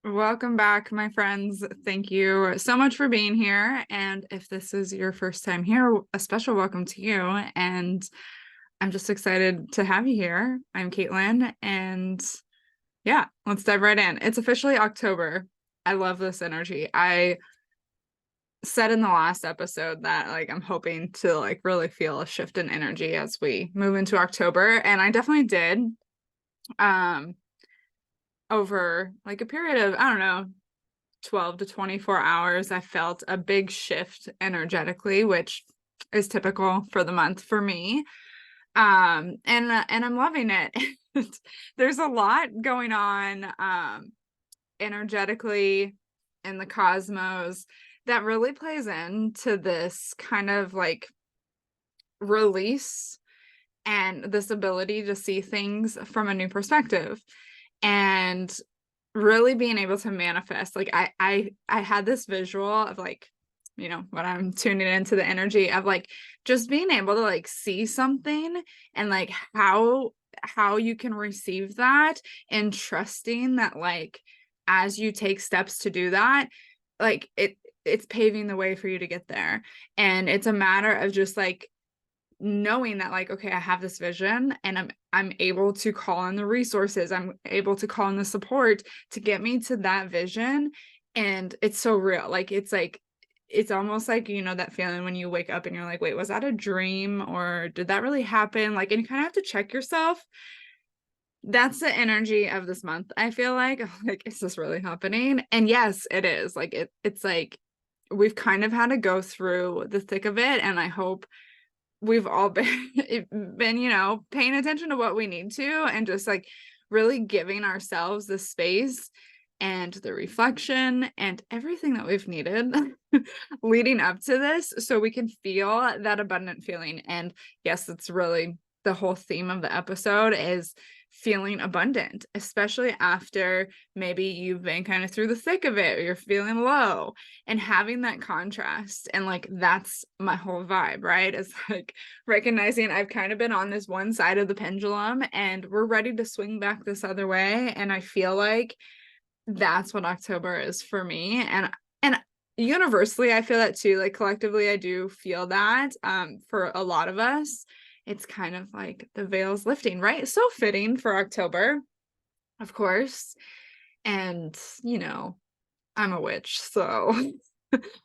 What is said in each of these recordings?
Welcome back, my friends. Thank you so much for being here. And if this is your first time here, a special welcome to you. And I'm just excited to have you here. I'm Caitlin, and yeah, let's dive right in. It's officially October. I love this energy. I said in the last episode that I'm hoping to really feel a shift in energy as we move into October, and I definitely did. Um, over a period of, I don't know, 12 to 24 hours, I felt a big shift energetically, which is typical for the month for me. And I'm loving it. There's a lot going on energetically in the cosmos that really plays into this kind of release and this ability to see things from a new perspective. And really being able to manifest, I had this visual of when I'm tuning into the energy of just being able to see something, and how you can receive that, and trusting that as you take steps to do that, it's paving the way for you to get there. And it's a matter of just knowing that okay, I have this vision, and I'm able to call on the resources, I'm able to call on the support to get me to that vision. And it's so real. It's almost that feeling when you wake up and you're like, wait, was that a dream, or did that really happen? And you kind of have to check yourself. That's the energy of this month. I feel is this really happening? And yes, it is. It's we've kind of had to go through the thick of it, and I hope we've all been paying attention to what we need to, and just really giving ourselves the space and the reflection and everything that we've needed leading up to this, so we can feel that abundant feeling. And yes, that's really the whole theme of the episode, is feeling abundant, especially after maybe you've been kind of through the thick of it, or you're feeling low, and having that contrast. And that's my whole vibe, right? Is recognizing I've kind of been on this one side of the pendulum, and we're ready to swing back this other way. And I feel like that's what October is for me. And universally, I feel that too. Collectively, I do feel that for a lot of us, it's kind of the veil's lifting, right? So fitting for October, of course. And I'm a witch, so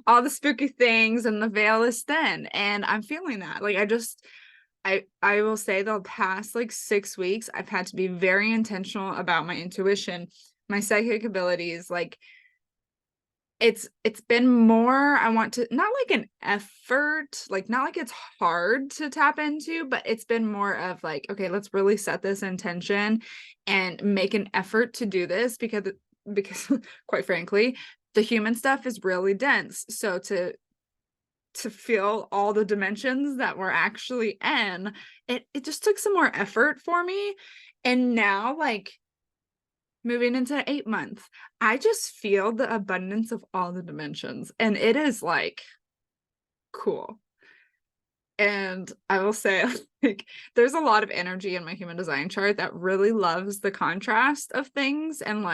all the spooky things, and the veil is thin, and I'm feeling that. I will say the past 6 weeks, I've had to be very intentional about my intuition, my psychic abilities. It's been more, I want to, not an effort, not it's hard to tap into, but it's been more of okay, let's really set this intention and make an effort to do this, because quite frankly, the human stuff is really dense. So to feel all the dimensions that we're actually in, it just took some more effort for me. And now moving into 8 months, I just feel the abundance of all the dimensions, and it is cool. And I will say, there's a lot of energy in my human design chart that really loves the contrast of things, and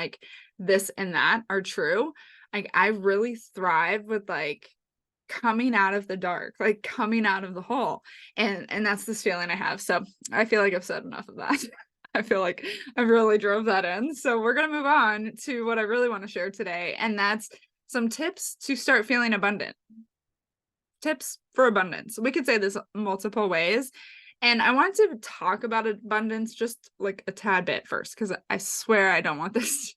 this and that are true. I really thrive with coming out of the dark, coming out of the hole. And that's this feeling I have. So I feel like I've said enough of that. I feel like I really drove that in. So we're going to move on to what I really want to share today. And that's some tips to start feeling abundant. Tips for abundance. We could say this multiple ways. And I want to talk about abundance just a tad bit first, because I swear I don't want this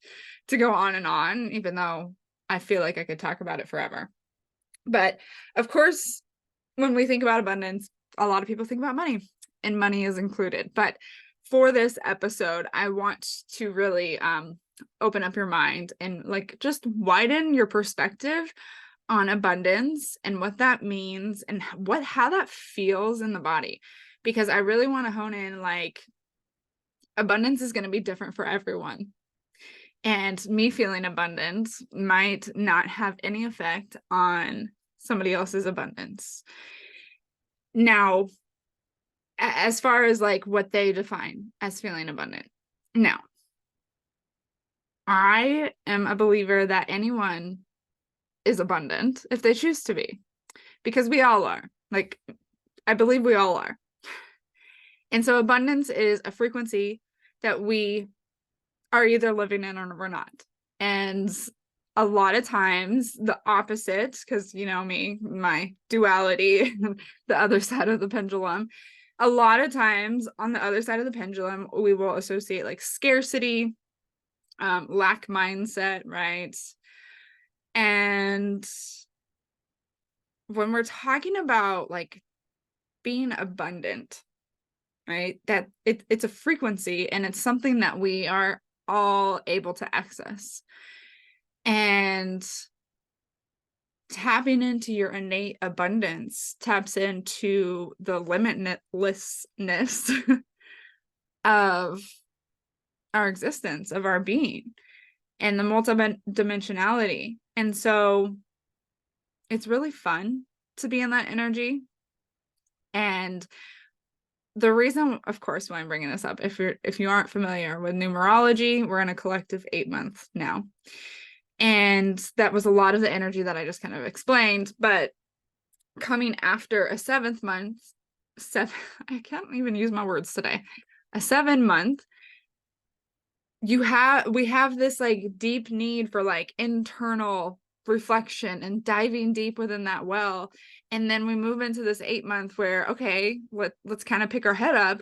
to go on and on, even though I feel like I could talk about it forever. But of course, when we think about abundance, a lot of people think about money, and money is included. But for this episode, I want to really open up your mind and just widen your perspective on abundance, and what that means, and how that feels in the body. Because I really want to hone in, abundance is going to be different for everyone. And me feeling abundant might not have any effect on somebody else's abundance. Now, as far as what they define as feeling abundant. Now, I am a believer that anyone is abundant if they choose to be, because we all are. Like, I believe we all are. And so abundance is a frequency that we are either living in or we're not. And a lot of times the opposite, because you know me, my duality, the other side of the pendulum, a lot of times on the other side of the pendulum, we will associate like scarcity, lack mindset, right? And when we're talking about like being abundant, right, that it's a frequency and it's something that we are all able to access. And tapping into your innate abundance taps into the limitlessness of our existence, of our being, and the multidimensionality. And so it's really fun to be in that energy. And the reason, of course, why I'm bringing this up, if you aren't familiar with numerology, we're in a collective 8-month now. And that was a lot of the energy that I just kind of explained. But coming after a 7th month, I can't even use my words today, a 7-month, we have this like deep need for like internal reflection and diving deep within that well. And then we move into this 8-month where, okay, let's kind of pick our head up.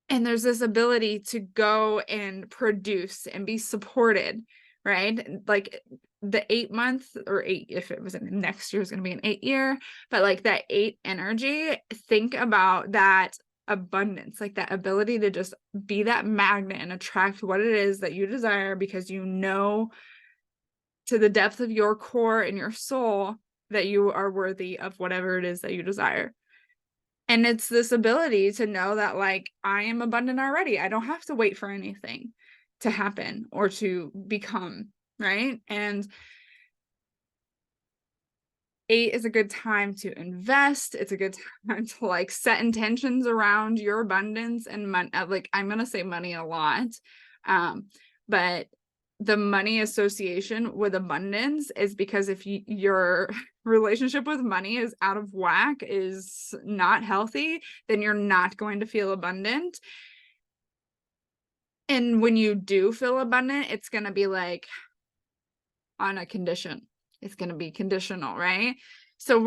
And there's this ability to go and produce and be supported, right? Like the 8-month, or 8, if it was next year, is going to be an 8-year, but like that 8 energy, think about that abundance, like that ability to just be that magnet and attract what it is that you desire, because you know to the depth of your core and your soul that you are worthy of whatever it is that you desire. And it's this ability to know that like I am abundant already. I don't have to wait for anything to happen or to become, right? And 8 is a good time to invest. It's a good time to like set intentions around your abundance and money. Like, I'm going to say money a lot. But the money association with abundance is because if your relationship with money is out of whack, is not healthy, then you're not going to feel abundant. And when you do feel abundant, it's going to be like on a condition. It's going to be conditional, right? So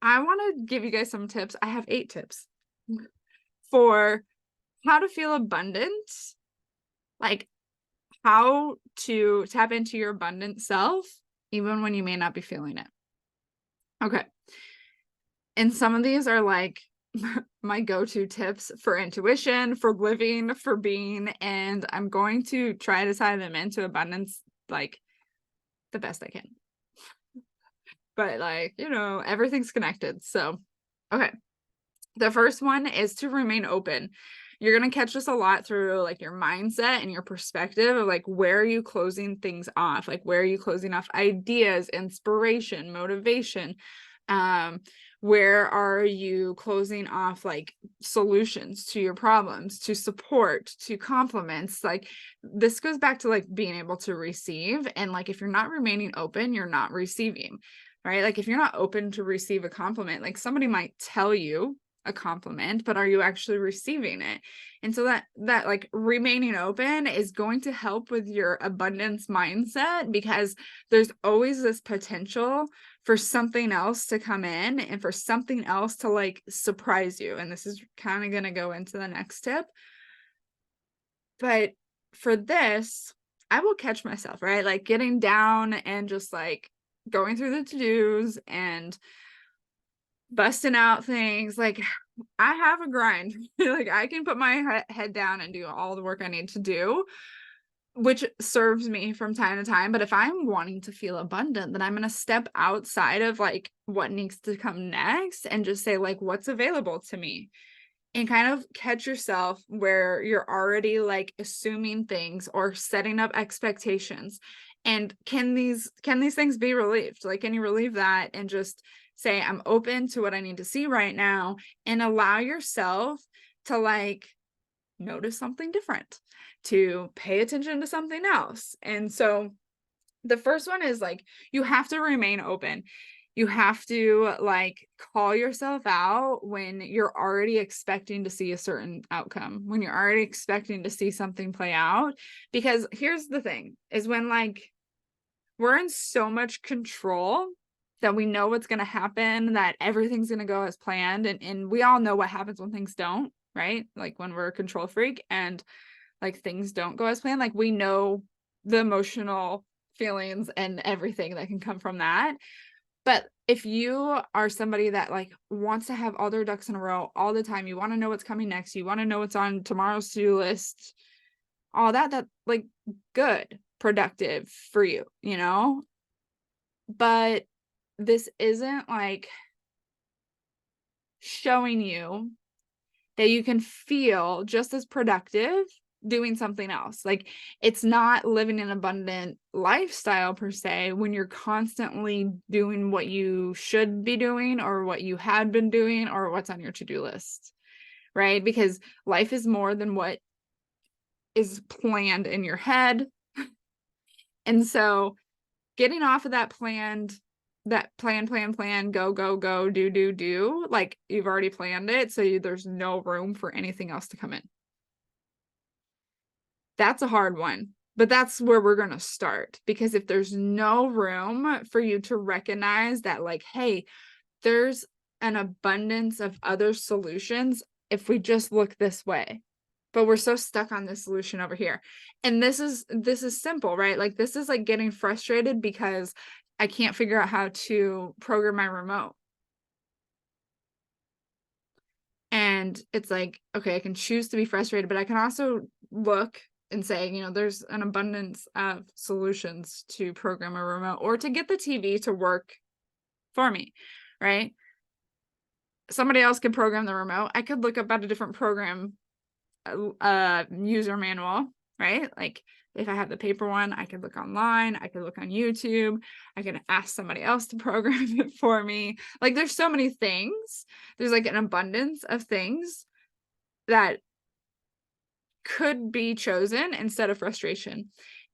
I want to give you guys some tips. I have 8 tips for how to feel abundant, like how to tap into your abundant self, even when you may not be feeling it. Okay. And some of these are like my go-to tips for intuition, for living, for being, and I'm going to try to tie them into abundance like the best I can. But like, you know, everything's connected. So, okay. The first one is to remain open. You're going to catch this a lot through like your mindset and your perspective of like, where are you closing things off? Like, where are you closing off ideas, inspiration, motivation? Where are you closing off like solutions to your problems, to support, to compliments? Like, this goes back to like being able to receive. And like, if you're not remaining open, you're not receiving, right? Like, if you're not open to receive a compliment, like somebody might tell you a compliment, but are you actually receiving it? And so that like remaining open is going to help with your abundance mindset, because there's always this potential for something else to come in and for something else to like surprise you. And this is kind of going to go into the next tip. But for this, I will catch myself, right? Like getting down and just like going through the to-dos and busting out things. Like, I have a grind. Like, I can put my head down and do all the work I need to do, which serves me from time to time. But if I'm wanting to feel abundant, then I'm going to step outside of like what needs to come next and just say like, what's available to me, and kind of catch yourself where you're already like assuming things or setting up expectations. And can these things be relieved? Like, can you relieve that and just say, I'm open to what I need to see right now, and allow yourself to like notice something different, to pay attention to something else. And so the first one is like, you have to remain open. You have to like call yourself out when you're already expecting to see a certain outcome, when you're already expecting to see something play out. Because here's the thing is when like we're in so much control that we know what's going to happen, that everything's going to go as planned. And we all know what happens when things don't, right? Like when we're a control freak and like things don't go as planned, like we know the emotional feelings and everything that can come from that. But if you are somebody that like wants to have all their ducks in a row all the time, you want to know what's coming next, you want to know what's on tomorrow's to-do list, all that like good, productive for you, you know? But this isn't like showing you that you can feel just as productive doing something else. Like it's not living an abundant lifestyle per se when you're constantly doing what you should be doing or what you had been doing or what's on your to-do list, right? Because life is more than what is planned in your head. And so getting off of that plan, go, do, like you've already planned it. So there's no room for anything else to come in. That's a hard one, but that's where we're going to start. Because if there's no room for you to recognize that like, hey, there's an abundance of other solutions if we just look this way, but we're so stuck on this solution over here. And this is simple, right? Like this is like getting frustrated because I can't figure out how to program my remote. And it's like, okay, I can choose to be frustrated, but I can also look and say, you know, there's an abundance of solutions to program a remote or to get the TV to work for me, right? Somebody else could program the remote. I could look up at a different program user manual, right? Like if I have the paper one, I could look online, I could look on YouTube, I can ask somebody else to program it for me. Like there's so many things. There's like an abundance of things that could be chosen instead of frustration.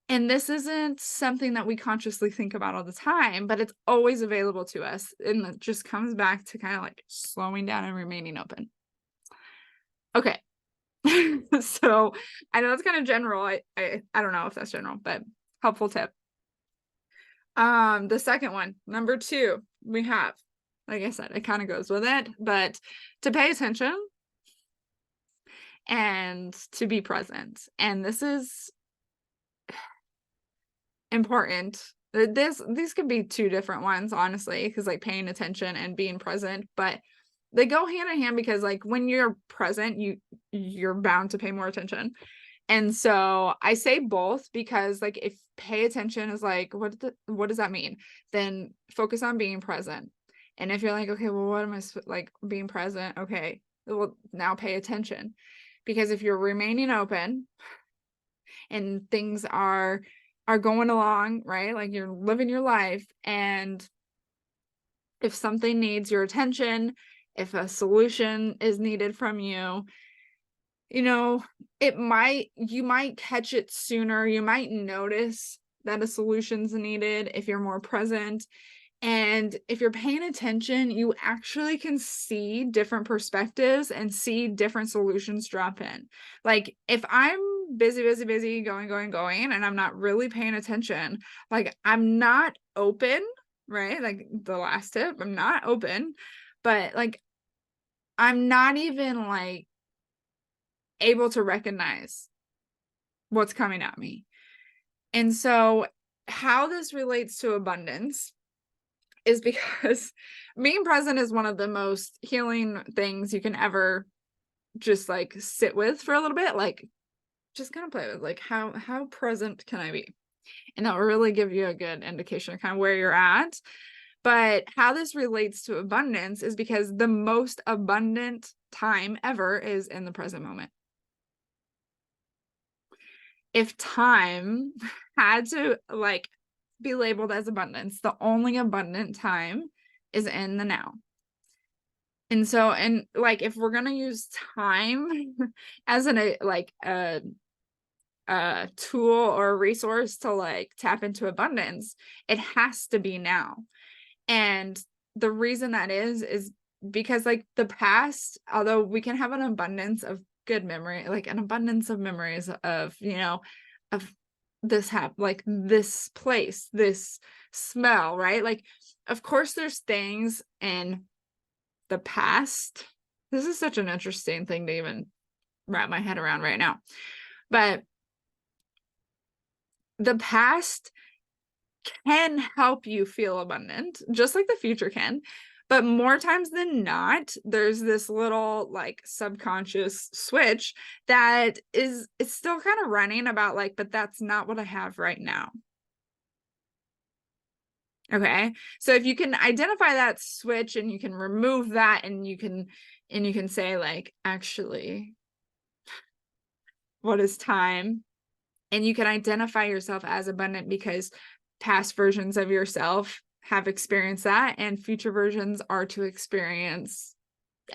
And this isn't something that we consciously think about all the time, but it's always available to us. And it just comes back to kind of like slowing down and remaining open. Okay. So I know that's kind of general. I don't know if that's general, but helpful tip. The second one, number 2, we have, like I said, it kind of goes with it, but to pay attention and to be present. And this is important. These could be 2 different ones, honestly, because like paying attention and being present, but they go hand in hand because like when you're present, you're bound to pay more attention. And so I say both because like if pay attention is like, what does that mean? Then focus on being present. And if you're like, okay, well, what am I like being present? Okay, well, now pay attention. Because if you're remaining open and things are going along, right? Like you're living your life, and if something needs your attention, if a solution is needed from you, you know, you might catch it sooner. You might notice that a solution's needed if you're more present. And if you're paying attention, you actually can see different perspectives and see different solutions drop in. Like if I'm busy, going, and I'm not really paying attention, like I'm not open, right? Like the last tip, I'm not open, but like I'm not even like able to recognize what's coming at me. And so how this relates to abundance is because being present is one of the most healing things you can ever just like sit with for a little bit. Like just kind of play with like how present can I be? And that will really give you a good indication of kind of where you're at. But how this relates to abundance is because the most abundant time ever is in the present moment. If time had to like be labeled as abundance, the only abundant time is in the now. And so, and like, if we're gonna use time as a tool or a resource to like tap into abundance, it has to be now. And the reason that is because like the past, although we can have an abundance of good memory, like an abundance of memories of, of like this place, this smell, right? Like, of course, there's things in the past. This is such an interesting thing to even wrap my head around right now. But the past can help you feel abundant, just like the future can. But more times than not, there's this little like subconscious switch that is, it's still kind of running about like, but that's not what I have right now. Okay. So if you can identify that switch and you can remove that, and you can say like, actually, what is time? And you can identify yourself as abundant because past versions of yourself have experienced that, and future versions are to experience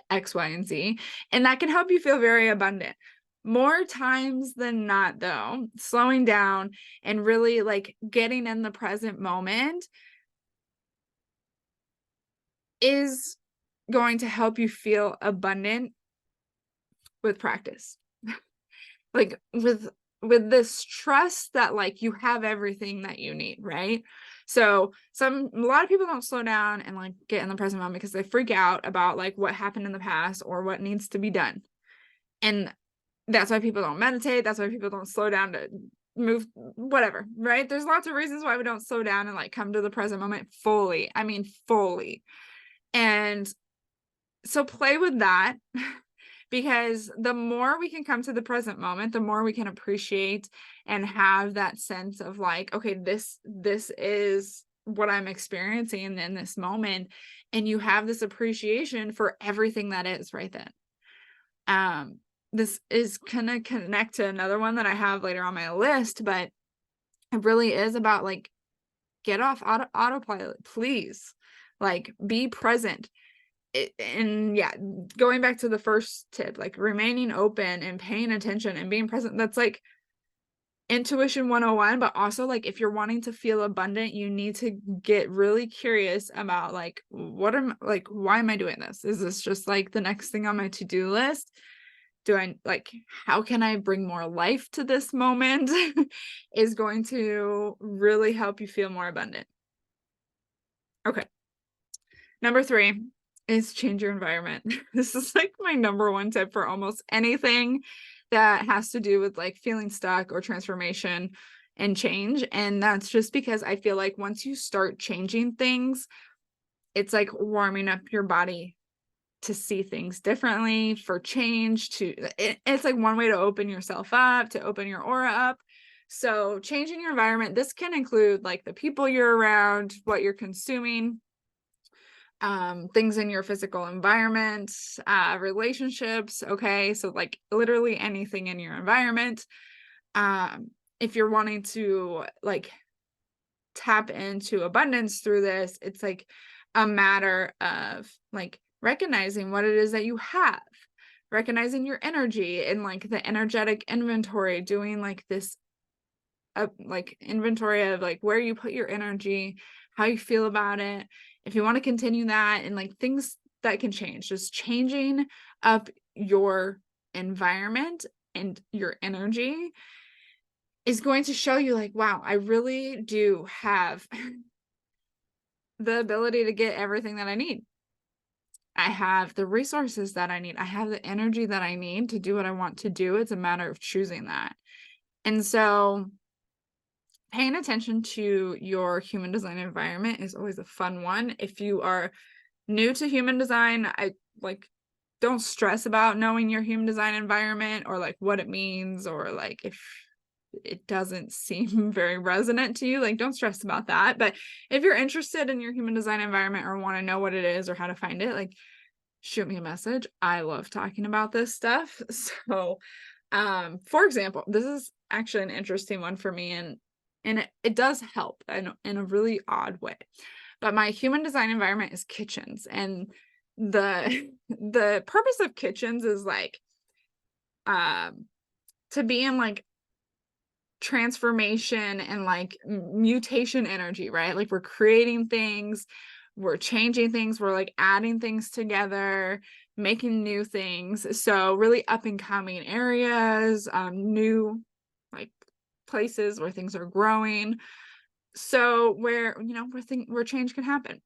X, Y, and Z. And that can help you feel very abundant. More times than not, though, slowing down and really like getting in the present moment is going to help you feel abundant with practice. Like with this trust that like you have everything that you need, right? So a lot of people don't slow down and like get in the present moment because they freak out about like what happened in the past or what needs to be done. And that's why people don't meditate. That's why people don't slow down to move, whatever, right? There's lots of reasons why we don't slow down and like come to the present moment fully. I mean, fully. And so play with that. Because the more we can come to the present moment, the more we can appreciate and have that sense of like, okay, this is what I'm experiencing in this moment. And you have this appreciation for everything that is right then. This is gonna connect to another one that I have later on my list, but it really is about like, get off autopilot, please. Like, be present. And yeah, going back to the first tip, like remaining open and paying attention and being present, that's like intuition 101. But also, like, if you're wanting to feel abundant, you need to get really curious about like, why am I doing this? Is this just like the next thing on my to-do list? How can I bring more life to this moment? Is going to really help you feel more abundant. Okay. Number 3 is change your environment. This is like my number 1 tip for almost anything that has to do with like feeling stuck or transformation and change. And that's just because I feel like once you start changing things, it's like warming up your body to see things differently, for change it's like one way to open yourself up, to open your aura up. So changing your environment, this can include like the people you're around, what you're consuming, things in your physical environment, relationships. Okay. So like literally anything in your environment. If you're wanting to like tap into abundance through this, it's like a matter of like recognizing what it is that you have, recognizing your energy and like the energetic inventory, doing like this like inventory of like where you put your energy, how you feel about it. If you want to continue that, and like things that can change, just changing up your environment and your energy is going to show you like, wow, I really do have the ability to get everything that I need. I have the resources that I need. I have the energy that I need to do what I want to do. It's a matter of choosing that. And so paying attention to your human design environment is always a fun one. If you are new to human design, I like don't stress about knowing your human design environment or like what it means, or like if it doesn't seem very resonant to you, like don't stress about that. But if you're interested in your human design environment or want to know what it is or how to find it, like shoot me a message. I love talking about this stuff. So for example, this is actually an interesting one for me, and it does help in a really odd way. But my human design environment is kitchens, and the purpose of kitchens is like to be in like transformation and like mutation energy, right? Like we're creating things, we're changing things, we're like adding things together, making new things. So really up and coming areas, new like places where things are growing. So where, where change can happen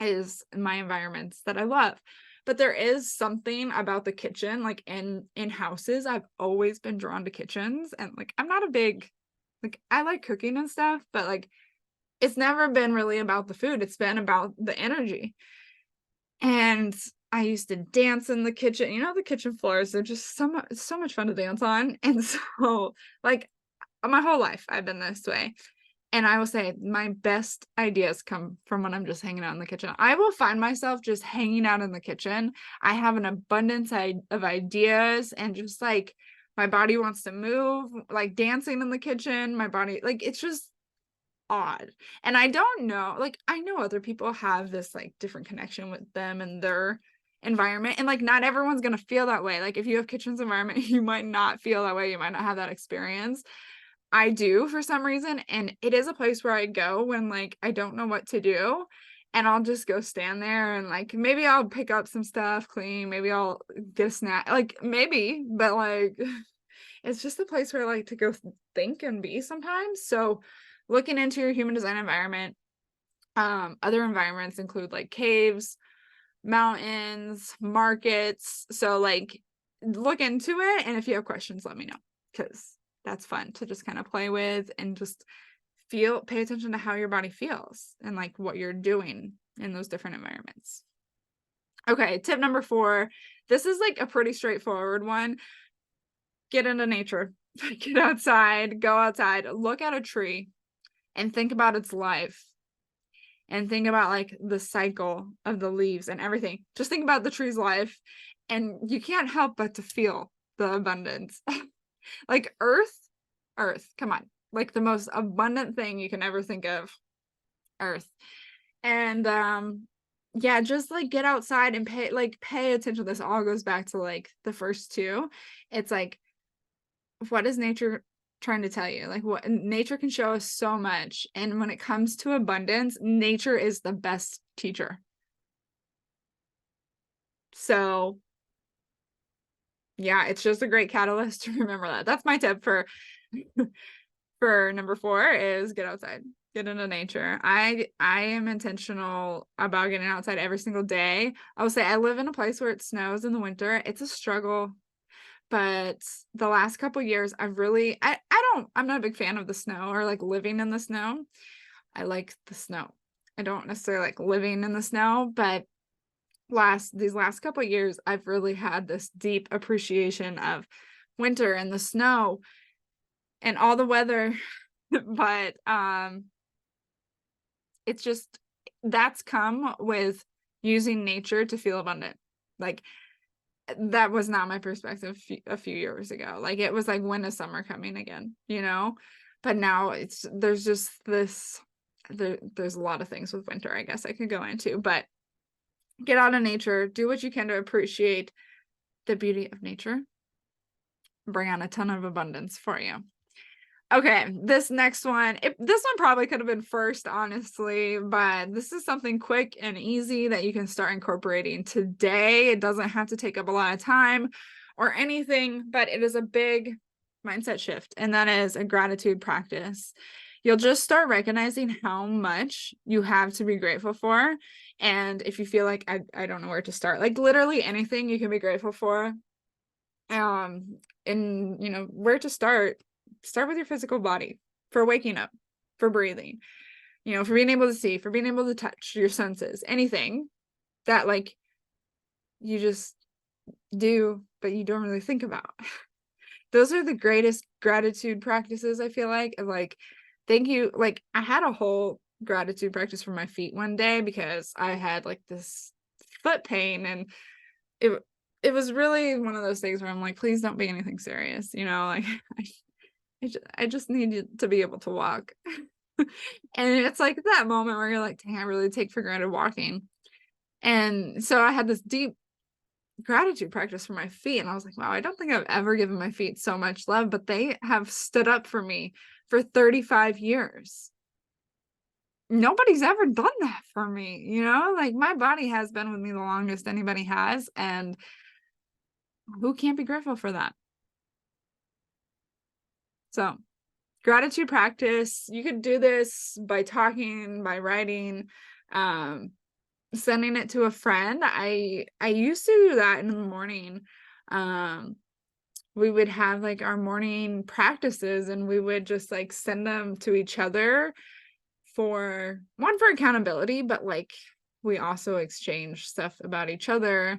is my environments that I love. But there is something about the kitchen, like in houses. I've always been drawn to kitchens, and like I'm not a big, like I like cooking and stuff, but like it's never been really about the food. It's been about the energy. And I used to dance in the kitchen. The kitchen floors, they're just so much fun to dance on. And so like my whole life I've been this way. And I will say my best ideas come from when I'm just hanging out in the kitchen. I will find myself just hanging out in the kitchen. I have an abundance of ideas, and just like my body wants to move, like dancing in the kitchen. My body, like it's just odd. And I don't know, like I know other people have this like different connection with them and their environment. And like not everyone's gonna feel that way. Like if you have kitchen's environment, you might not feel that way. You might not have that experience. I do for some reason, and it is a place where I go when like I don't know what to do, and I'll just go stand there and like maybe I'll pick up some stuff, clean, maybe I'll get a snack, like maybe, but like it's just a place where I like to go think and be sometimes. So looking into your human design environment, other environments include like caves, mountains, markets. So like look into it, and if you have questions, let me know, because that's fun to just kind of play with and just pay attention to how your body feels and like what you're doing in those different environments. Okay, tip number 4. This is like a pretty straightforward one. Get into nature. Get outside, go outside, look at a tree and think about its life, and think about like the cycle of the leaves and everything. Just think about the tree's life, and you can't help but to feel the abundance. Like earth, come on. Like the most abundant thing you can ever think of, earth. And yeah, just like get outside and pay attention. This all goes back to like the first two. It's like, what is nature trying to tell you? Like what nature can show us so much. And when it comes to abundance, nature is the best teacher. So yeah, it's just a great catalyst to remember that. That's my tip for for number 4 is get outside, get into nature. I am intentional about getting outside every single day. I will say I live in a place where it snows in the winter. It's a struggle, but the last couple years I've really I'm not a big fan of the snow or like living in the snow. I like the snow. I don't necessarily like living in the snow, but these last couple years I've really had this deep appreciation of winter and the snow and all the weather. But it's just that's come with using nature to feel abundant. Like that was not my perspective a few years ago. Like it was like, when is summer coming again, but now there's just there's a lot of things with winter I guess I could go into. But get out of nature, do what you can to appreciate the beauty of nature, bring on a ton of abundance for you. Okay, this next one, this one probably could have been first, honestly, but this is something quick and easy that you can start incorporating today. It doesn't have to take up a lot of time or anything, but it is a big mindset shift, and that is a gratitude practice. You'll just start recognizing how much you have to be grateful for. And if you feel like I don't know where to start, like literally anything you can be grateful for. And where to start with your physical body, for waking up, for breathing, for being able to see, for being able to touch, your senses, anything that like you just do but you don't really think about. Those are the greatest gratitude practices, I feel like, of like, thank you. Like I had a whole gratitude practice for my feet one day because I had like this foot pain, and it was really one of those things where I'm like, please don't be anything serious, like I just need to be able to walk. And it's like that moment where you're like, dang, I really take for granted walking. And so I had this deep gratitude practice for my feet. And I was like, wow, I don't think I've ever given my feet so much love, but they have stood up for me for 35 years. Nobody's ever done that for me, like my body has been with me the longest anybody has. And who can't be grateful for that? So gratitude practice, you could do this by talking, by writing, sending it to a friend. I used to do that in the morning. We would have like our morning practices and we would just like send them to each other for accountability, but like we also exchange stuff about each other.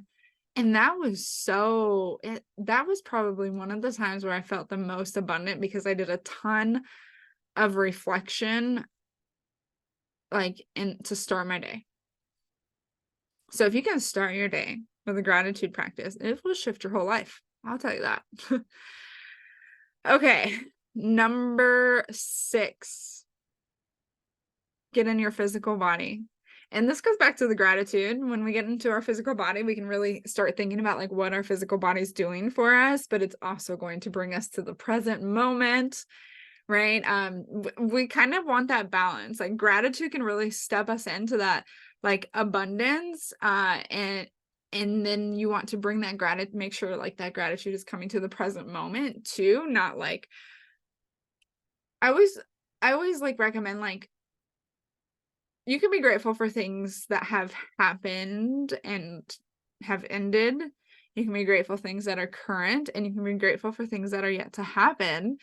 And that was that was probably one of the times where I felt the most abundant, because I did a ton of reflection, like to start my day. So if you can start your day with a gratitude practice, it will shift your whole life. I'll tell you that. Okay. Number 6, get in your physical body. And this goes back to the gratitude. When we get into our physical body, we can really start thinking about like what our physical body's doing for us, but it's also going to bring us to the present moment, right? We kind of want that balance. Like gratitude can really step us into that like abundance, and then you want to bring that gratitude, make sure like that gratitude is coming to the present moment too, not like I always like recommend like you can be grateful for things that have happened and have ended. You can be grateful for things that are current, and you can be grateful for things that are yet to happen.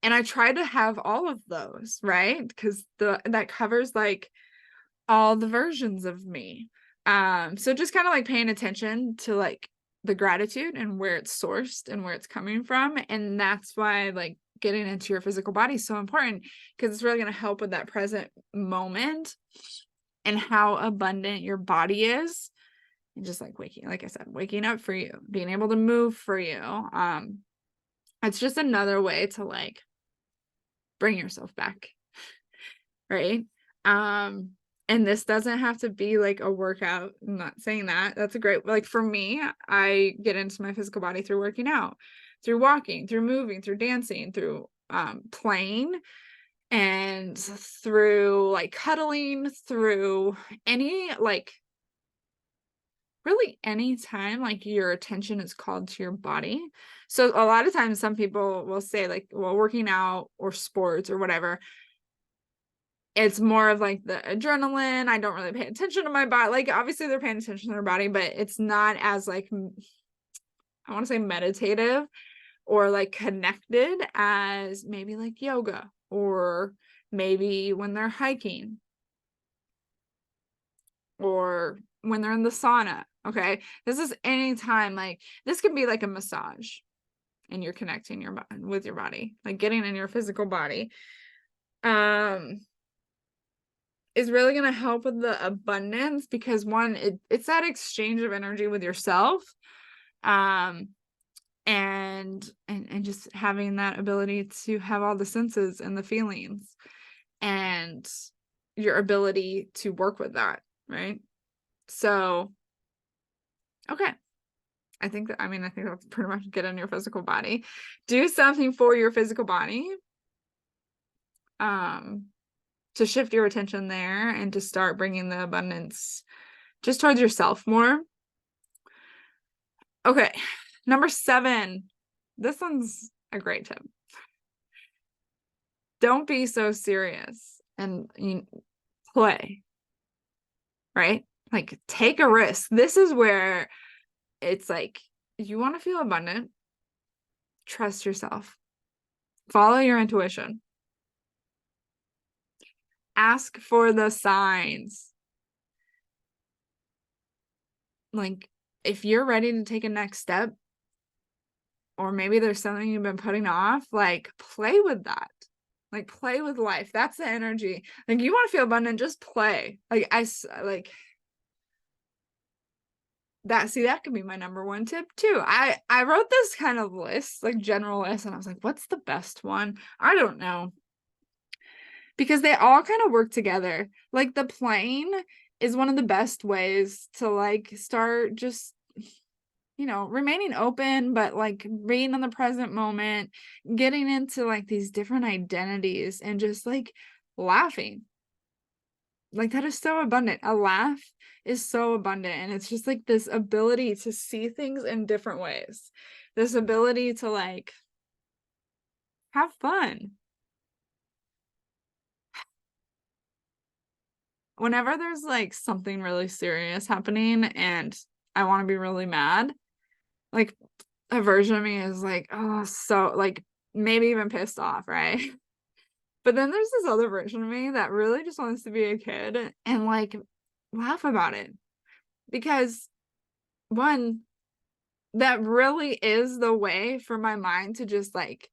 And I try to have all of those, right? Because that covers like all the versions of me. So just kind of like paying attention to like the gratitude and where it's sourced and where it's coming from. And that's why like getting into your physical body is so important, because it's really going to help with that present moment and how abundant your body is. And just like like I said, waking up for you, being able to move for you. It's just another way to like bring yourself back. Right. And this doesn't have to be like a workout. I'm not saying that. That's a great, like for me, I get into my physical body through working out, through walking, through moving, through dancing, through playing, and through like cuddling, through any like really any time like your attention is called to your body. So a lot of times some people will say like, well, working out or sports or whatever, it's more of like the adrenaline. I don't really pay attention to my body. Like obviously they're paying attention to their body, but it's not as like, I want to say meditative or like connected as maybe like yoga, or maybe when they're hiking, or when they're in the sauna. Okay. This is anytime, like this can be like a massage and you're connecting with your body, like getting in your physical body. Is really going to help with the abundance, because one, it's that exchange of energy with yourself, and just having that ability to have all the senses and the feelings and your ability to work with that, right? So okay, I think that's pretty much get in your physical body, do something for your physical body, to shift your attention there and to start bringing the abundance just towards yourself more. Okay. Number 7. This one's a great tip. Don't be so serious and play, right? Like take a risk. This is where it's like, you want to feel abundant, trust yourself, follow your intuition. Ask for the signs. Like if you're ready to take a next step, or maybe there's something you've been putting off, like play with that. Like play with life. That's the energy. Like you want to feel abundant, just play. Like that could be my number 1 tip too. I wrote this kind of list, like general list, and I was like, what's the best one? I don't know. Because they all kind of work together. Like the playing is one of the best ways to like start just, remaining open, but like being in the present moment, getting into like these different identities and just like laughing. Like that is so abundant. A laugh is so abundant. And it's just like this ability to see things in different ways. This ability to like have fun. Whenever there's like something really serious happening and I want to be really mad, like a version of me is like, oh, so like maybe even pissed off, right? But then there's this other version of me that really just wants to be a kid and like laugh about it. Because one, that really is the way for my mind to just like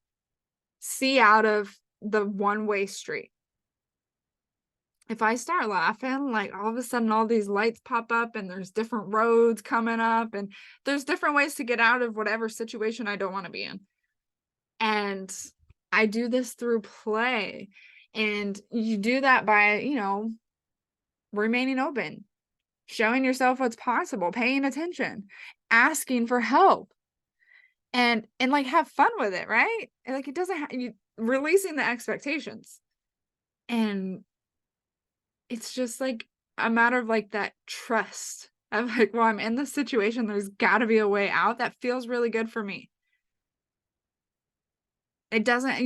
see out of the one-way street. If I start laughing, like all of a sudden all these lights pop up and there's different roads coming up and there's different ways to get out of whatever situation I don't want to be in. And I do this through play. And you do that by, remaining open, showing yourself what's possible, paying attention, asking for help, and like have fun with it, right? And like it doesn't you releasing the expectations. And it's just like a matter of like that trust of like, well, I'm in this situation, there's got to be a way out that feels really good for me. You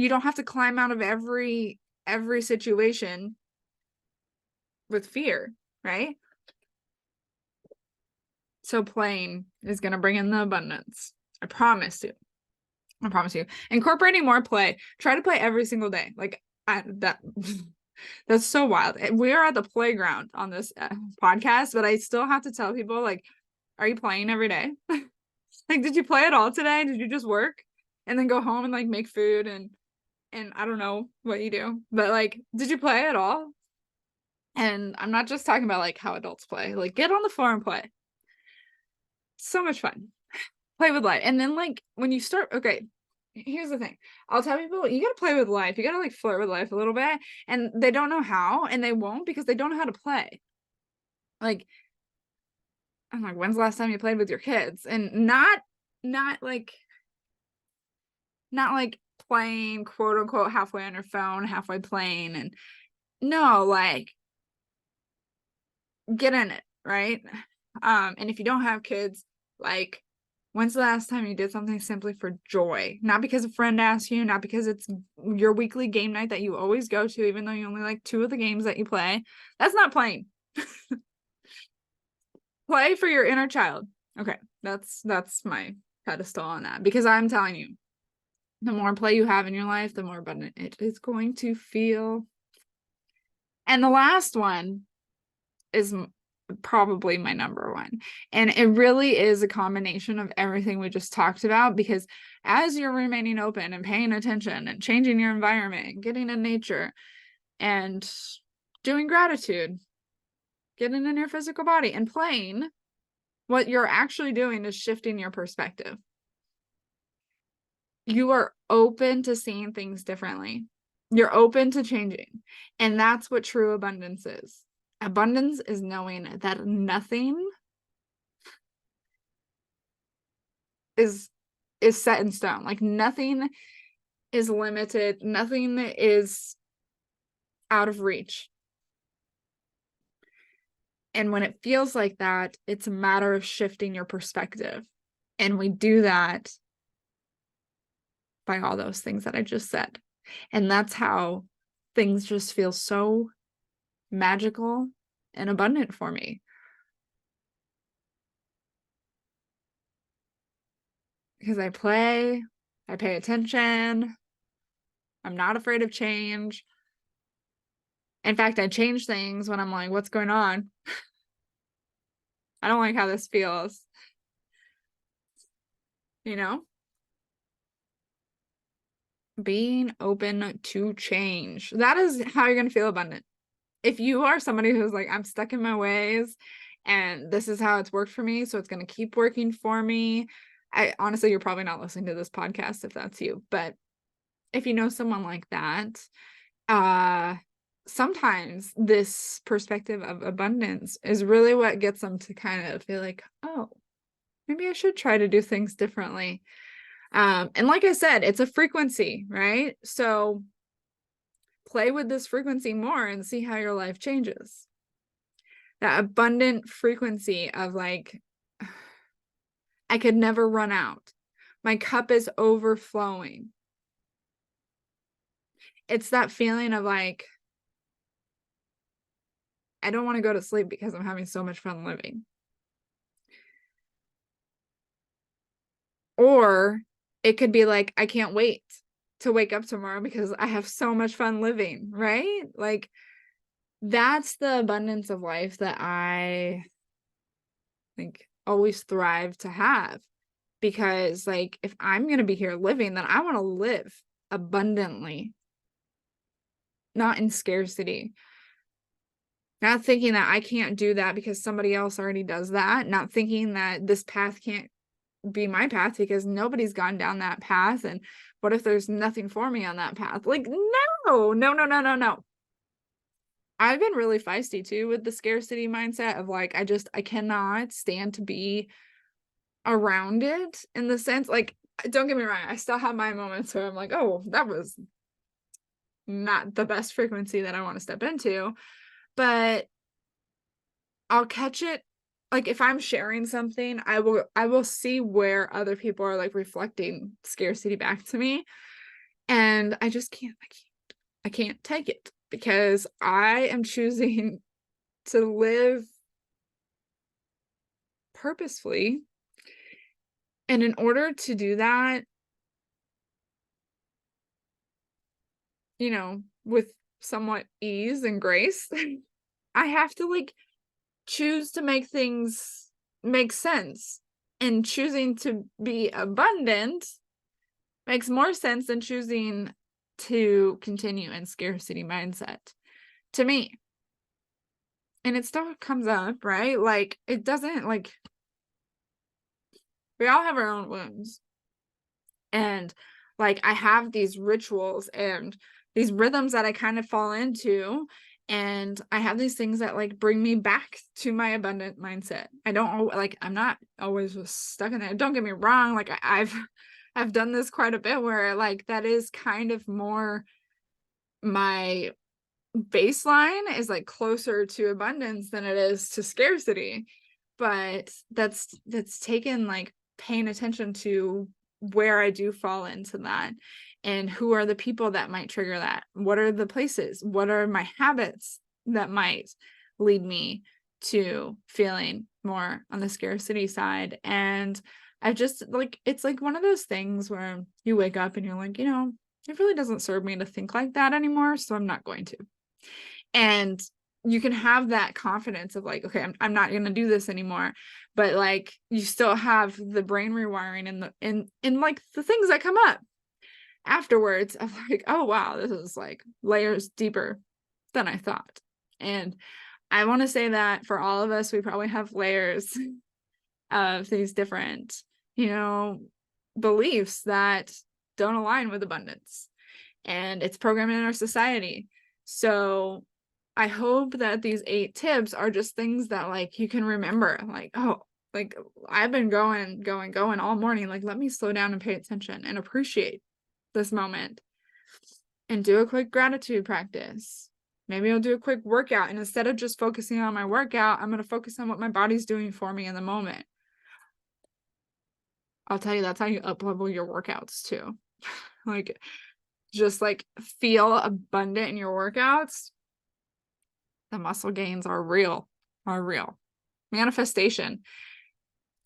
don't have to climb out of every situation with fear, right? So playing is going to bring in the abundance. I promise you. I promise you. Incorporating more play. Try to play every single day. Like that's so wild. We are at the playground on this podcast, but I still have to tell people, like, are you playing every day? Like, did you play at all today? Did you just work and then go home and like make food and I don't know what you do, but like, did you play at all? And I'm not just talking about like how adults play. Like, get on the floor and play. So much fun. Play with life. And then like when you start, okay, here's the thing. I'll tell people, you gotta play with life. You gotta like flirt with life a little bit. And they don't know how, and they won't because they don't know how to play. Like, I'm like, when's the last time you played with your kids? And not like playing quote unquote halfway on your phone, halfway playing, and no, like get in it, right? And if you don't have kids, like, when's the last time you did something simply for joy? Not because a friend asked you, not because it's your weekly game night that you always go to, even though you only like 2 of the games that you play. That's not playing. Play for your inner child. Okay, that's my pedestal on that, because I'm telling you, the more play you have in your life, the more abundant it is going to feel. And the last one is probably my number one. And it really is a combination of everything we just talked about, because as you're remaining open and paying attention and changing your environment, getting in nature and doing gratitude, getting in your physical body and playing, what you're actually doing is shifting your perspective. You are open to seeing things differently. You're open to changing. And that's what true abundance is. Abundance is knowing that nothing is set in stone. Like nothing is limited. Nothing is out of reach. And when it feels like that, it's a matter of shifting your perspective. And we do that by all those things that I just said. And that's how things just feel so magical and abundant for me. Because I play, I pay attention, I'm not afraid of change. In fact, I change things when I'm like, what's going on? I don't like how this feels. Being open to change. That is how you're going to feel abundant. If you are somebody who's like, I'm stuck in my ways and this is how it's worked for me, so it's going to keep working for me. Honestly, you're probably not listening to this podcast if that's you. But if you know someone like that, sometimes this perspective of abundance is really what gets them to kind of feel like, oh, maybe I should try to do things differently. And like I said, it's a frequency, right? So play with this frequency more and see how your life changes. That abundant frequency of like, I could never run out. My cup is overflowing. It's that feeling of like, I don't want to go to sleep because I'm having so much fun living. Or it could be like, I can't wait to wake up tomorrow because I have so much fun living, right? Like, that's the abundance of life that I think always thrive to have. Because, like, if I'm going to be here living, then I want to live abundantly, not in scarcity. Not thinking that I can't do that because somebody else already does that. Not thinking that this path can't be my path because nobody's gone down that path. And what if there's nothing for me on that path? Like, no, no, no, no, no, no. I've been really feisty too with the scarcity mindset of like, I cannot stand to be around it, in the sense, like, don't get me wrong, I still have my moments where I'm like, oh, that was not the best frequency that I want to step into, but I'll catch it. Like, if I'm sharing something, I will see where other people are like reflecting scarcity back to me, and I just I can't take it because I am choosing to live purposefully. And in order to do that, with somewhat ease and grace, I have to like choose to make things make sense. And choosing to be abundant makes more sense than choosing to continue in scarcity mindset to me. And it still comes up, right? Like, it doesn't, like, we all have our own wounds. And like, I have these rituals and these rhythms that I kind of fall into. And I have these things that like bring me back to my abundant mindset. I'm not always just stuck in it. Don't get me wrong. Like, I've done this quite a bit where like that is kind of more my baseline is like closer to abundance than it is to scarcity. But that's taken like paying attention to where I do fall into that, and who are the people that might trigger that. What are the places? What are my habits that might lead me to feeling more on the scarcity side? And I just like, it's like one of those things where you wake up and you're like, it really doesn't serve me to think like that anymore, so I'm not going to. And you can have that confidence of like, okay, I'm not going to do this anymore, but like, you still have the brain rewiring and in like the things that come up afterwards of like, oh wow, this is like layers deeper than I thought. And I want to say that for all of us, we probably have layers of these different, beliefs that don't align with abundance, and it's programmed in our society. So I hope that these 8 tips are just things that like you can remember, like, oh, like I've been going all morning. Like, let me slow down and pay attention and appreciate this moment and do a quick gratitude practice. Maybe I'll do a quick workout, and instead of just focusing on my workout, I'm going to focus on what my body's doing for me in the moment. I'll tell you, that's how you up-level your workouts too. Like, just like feel abundant in your workouts. The muscle gains are real. Manifestation.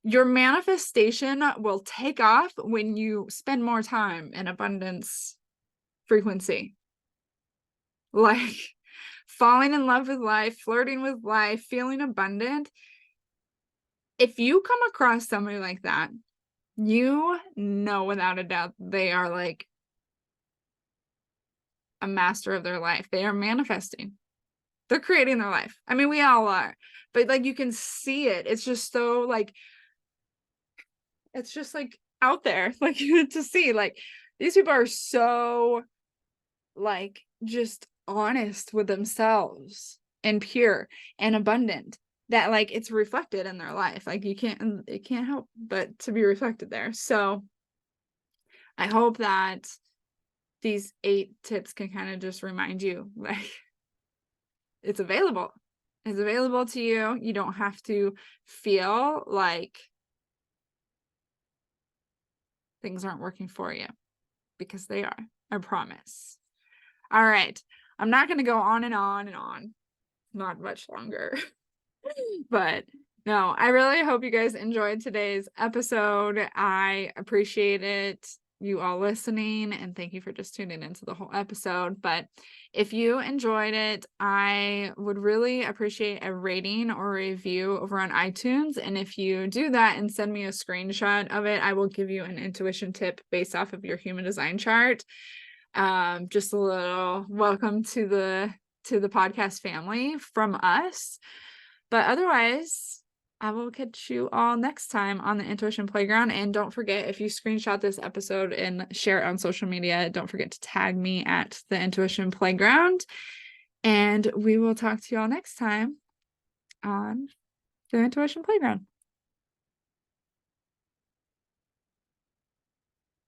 Your manifestation will take off when you spend more time in abundance frequency. Like, falling in love with life, flirting with life, feeling abundant. If you come across somebody like that, without a doubt, they are like a master of their life. They are manifesting. They're creating their life. I mean, we all are, but like, you can see it. It's just so like, it's just like out there, like, to see, like, these people are so like just honest with themselves and pure and abundant, that like it's reflected in their life. Like it can't help but to be reflected there. So I hope that these 8 tips can kind of just remind you, like, it's available. It's available to you. You don't have to feel like things aren't working for you, because they are. I promise. All right. I'm not going to go on and on and on. Not much longer. But no, I really hope you guys enjoyed today's episode. I appreciate it, you all listening, and thank you for just tuning into the whole episode. But if you enjoyed it, I would really appreciate a rating or review over on iTunes. And if you do that and send me a screenshot of it, I will give you an intuition tip based off of your human design chart. Just a little welcome to the podcast family from us. But otherwise, I will catch you all next time on the Intuition Playground. And don't forget, if you screenshot this episode and share it on social media, don't forget to tag me at the Intuition Playground. And we will talk to you all next time on the Intuition Playground.